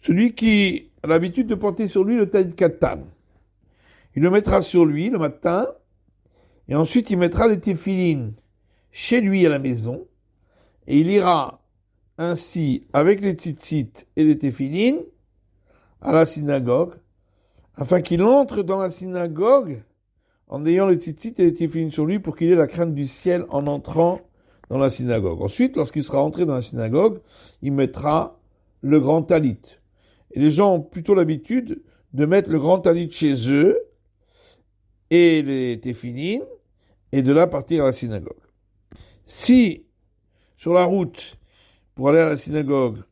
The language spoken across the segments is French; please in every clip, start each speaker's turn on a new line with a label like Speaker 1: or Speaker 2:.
Speaker 1: Celui qui a l'habitude de porter sur lui le talit katan, il le mettra sur lui le matin, et ensuite il mettra les téphilines chez lui à la maison, et il ira ainsi avec les tzitzit et les téphilines à la synagogue, afin qu'il entre dans la synagogue en ayant les tzitzit et les téphilines sur lui pour qu'il ait la crainte du ciel en entrant dans la synagogue. Ensuite, lorsqu'il sera entré dans la synagogue, il mettra le grand talit. Et les gens ont plutôt l'habitude de mettre le grand talit chez eux et les téphilines et de là partir à la synagogue. Si, sur la route, pour aller à la synagogue,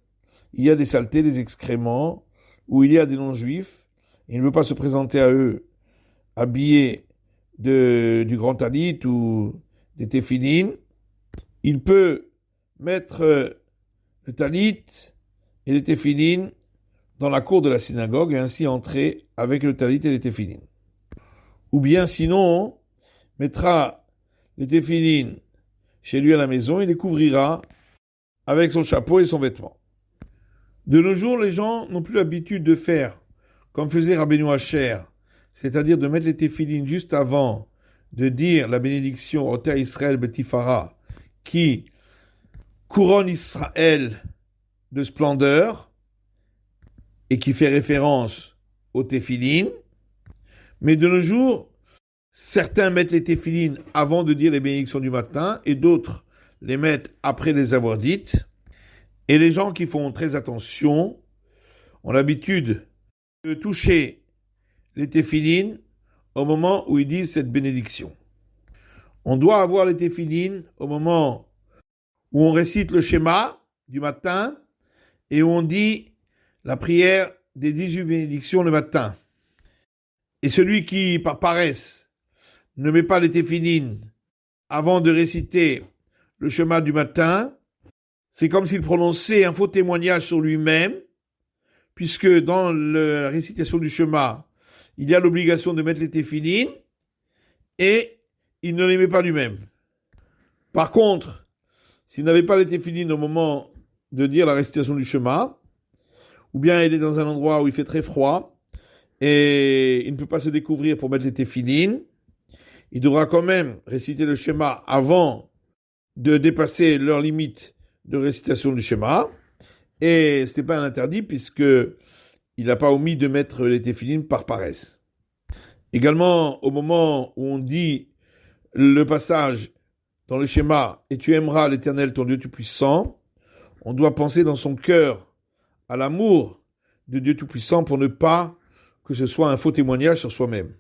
Speaker 1: il y a des saletés, des excréments, ou il y a des non-juifs, et il ne veut pas se présenter à eux habillé du grand talit ou des téphilines, il peut mettre le talit et les téphilines dans la cour de la synagogue et ainsi entrer avec le talit et les téphilines. Ou bien sinon, mettra les téphilines chez lui à la maison et les couvrira avec son chapeau et son vêtement. De nos jours, les gens n'ont plus l'habitude de faire comme faisait Rabbeinu Asher, c'est-à-dire de mettre les téphilines juste avant de dire la bénédiction au Terre Israël Betifara, qui couronne Israël de splendeur et qui fait référence aux téphilines. Mais de nos jours, certains mettent les téphilines avant de dire les bénédictions du matin et d'autres les mettent après les avoir dites. Et les gens qui font très attention ont l'habitude de toucher les téphilines au moment où ils disent cette bénédiction. On doit avoir les téphilines au moment où on récite le schéma du matin et où on dit la prière des 18 bénédictions le matin. Et celui qui, par paresse, ne met pas les téphilines avant de réciter le schéma du matin, c'est comme s'il prononçait un faux témoignage sur lui-même, puisque dans la récitation du schéma, il y a l'obligation de mettre les téphilines et il ne les met pas lui-même. Par contre, s'il n'avait pas les téphilines au moment de dire la récitation du schéma, ou bien il est dans un endroit où il fait très froid et il ne peut pas se découvrir pour mettre les téphilines, il devra quand même réciter le schéma avant de dépasser leur limite de récitation du schéma. Et ce n'est pas un interdit puisque il n'a pas omis de mettre les téphilines par paresse. Également, au moment où on dit le passage dans le schéma « Et tu aimeras l'Éternel ton Dieu Tout-Puissant », on doit penser dans son cœur à l'amour de Dieu Tout-Puissant pour ne pas que ce soit un faux témoignage sur soi-même.